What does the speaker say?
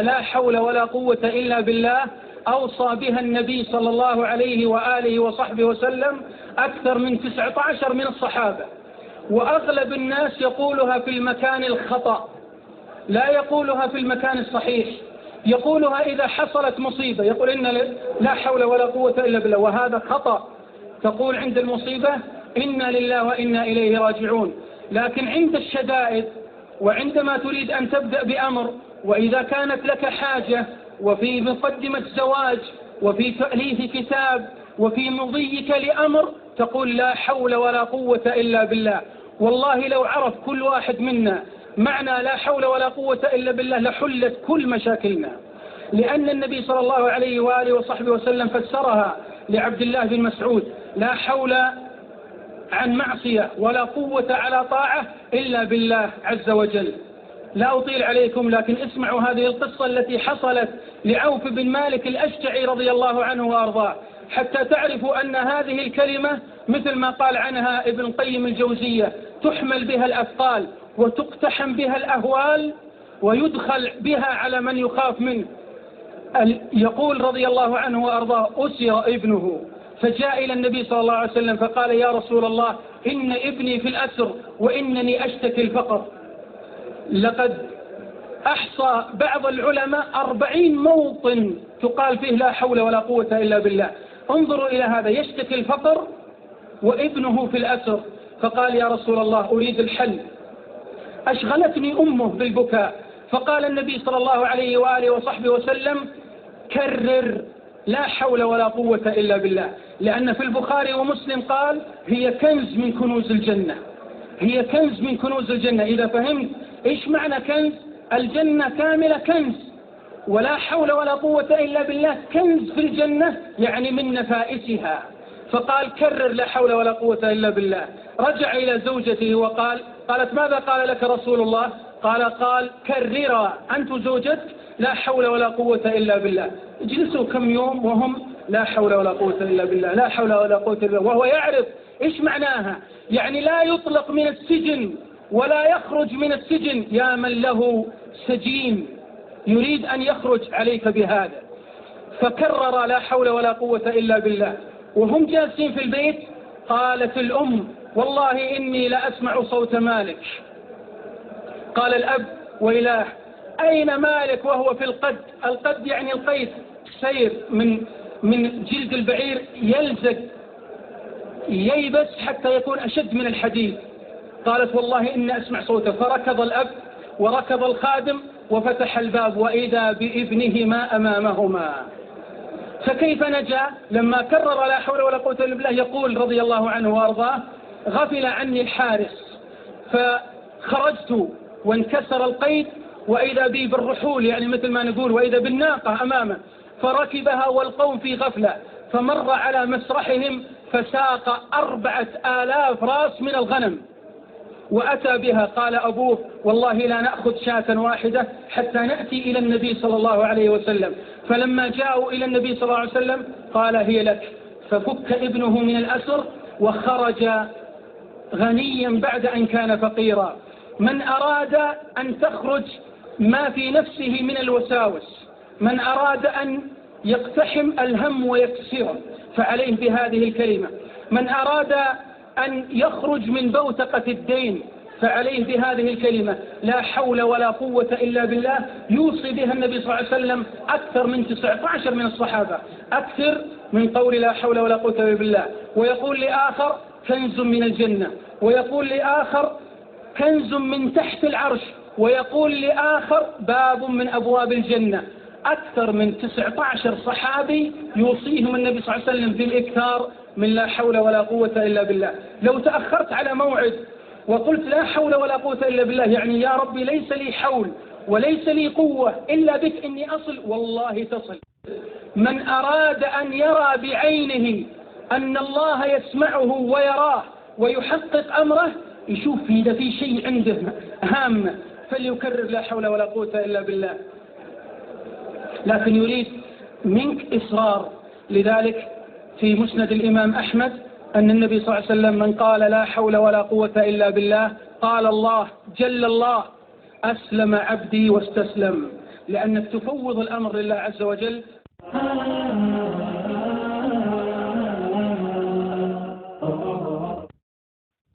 لا حول ولا قوة إلا بالله أوصى بها النبي صلى الله عليه وآله وصحبه وسلم أكثر من 19 من الصحابة، وأغلب الناس يقولها في المكان الخطأ، لا يقولها في المكان الصحيح. يقولها إذا حصلت مصيبة يقول إن لا حول ولا قوة إلا بالله، وهذا خطأ. تقول عند المصيبة إنا لله وإنا إليه راجعون، لكن عند الشدائد وعندما تريد أن تبدأ بأمر، وإذا كانت لك حاجة وفي مقدمة زواج وفي تأليف كتاب وفي مضيك لأمر، تقول لا حول ولا قوة إلا بالله. والله لو عرف كل واحد منا معنى لا حول ولا قوة إلا بالله لحلت كل مشاكلنا، لأن النبي صلى الله عليه وآله وصحبه وسلم فسرها لعبد الله بن مسعود: لا حول عن معصية ولا قوة على طاعة إلا بالله عز وجل. لا أطيل عليكم، لكن اسمعوا هذه القصة التي حصلت لعوف بن مالك الأشجعي رضي الله عنه وأرضاه، حتى تعرفوا أن هذه الكلمة مثل ما قال عنها ابن القيم الجوزية تحمل بها الأثقال وتقتحم بها الأهوال ويدخل بها على من يخاف منه. يقول رضي الله عنه وأرضاه: أسر ابنه فجاء إلى النبي صلى الله عليه وسلم فقال: يا رسول الله، إن ابني في الأسر وإنني أشتكي الفقر. لقد أحصى بعض العلماء 40 موطن تقال فيه لا حول ولا قوة إلا بالله. انظروا إلى هذا، يشتكي الفقر وابنه في الأسر. فقال: يا رسول الله، أريد الحل، أشغلتني أمه بالبكاء. فقال النبي صلى الله عليه وآله وصحبه وسلم: كرر لا حول ولا قوة إلا بالله، لأن في البخاري ومسلم قال: هي كنز من كنوز الجنة، هي كنز من كنوز الجنة. إذا فهمت إيش معنى كنز، الجنة كاملة كنز، ولا حول ولا قوة إلا بالله كنز في الجنة، يعني من نفائسها. فقال: كرر لا حول ولا قوة إلا بالله. رجع إلى زوجته وقال: قالت: ماذا قال لك رسول الله؟ قال: كررا أنت زوجتك لا حول ولا قوة إلا بالله. اجلسوا كم يوم وهم لا حول ولا قوة إلا بالله، لا حول ولا قوة إلا بالله، وهو يعرف إيش معناها. يعني لا يطلق من السجن ولا يخرج من السجن، يا من له سجين يريد أن يخرج عليك بهذا. فكرر لا حول ولا قوة إلا بالله. وهم جالسين في البيت قالت الأم: والله إني لأسمع صوت مالك. قال الأب: وإله، أين مالك وهو في القد؟ القد يعني القيس، سير من جلد البعير يلزق ييبس حتى يكون أشد من الحديد. قالت: والله إني أسمع صوته. فركض الأب وركض الخادم وفتح الباب، وإذا بابنهما أمامهما. فكيف نجا؟ لما كرر لا حول ولا قوة إلا بالله، يقول رضي الله عنه وأرضاه: غفل عني الحارس فخرجت وانكسر القيد، وإذا بي بالرحول، يعني مثل ما نقول، وإذا بالناقة أمامه، فركبها والقوم في غفلة، فمر على مسرحهم فساق 4000 رأس من الغنم وأتى بها. قال أبوه: والله لا نأخذ شاة واحدة حتى نأتي إلى النبي صلى الله عليه وسلم. فلما جاءوا إلى النبي صلى الله عليه وسلم قال: هي لك. ففك ابنه من الأسر وخرج غنيا بعد أن كان فقيرا. من أراد أن تخرج ما في نفسه من الوساوس، من أراد أن يقتحم الهم ويكسره، فعليه بهذه الكلمة. من أراد أن يخرج من بوتقة الدين، فعليه بهذه الكلمة: لا حول ولا قوة إلا بالله. يوصي بها النبي صلى الله عليه وسلم أكثر من 19 من الصحابة، أكثر من قول لا حول ولا قوة إلا بالله. ويقول لآخر: كنز من الجنة، ويقول لآخر: كنز من تحت العرش، ويقول لآخر: باب من أبواب الجنة. أكثر من 19 صحابي يوصيهم النبي صلى الله عليه وسلم بالإكثار من لا حول ولا قوة إلا بالله. لو تأخرت على موعد وقلت لا حول ولا قوة إلا بالله، يعني يا ربي ليس لي حول وليس لي قوة إلا بك إني أصل، والله تصل. من أراد أن يرى بعينه أن الله يسمعه ويراه ويحقق أمره، يشوف إذا في شيء عنده هام فليكرر لا حول ولا قوة إلا بالله. لكن يريد منك إصرار. لذلك في مسند الإمام أحمد أن النبي صلى الله عليه وسلم: من قال لا حول ولا قوة إلا بالله قال الله جل الله: أسلم عبدي واستسلم. لأنك تفوض الأمر لله عز وجل.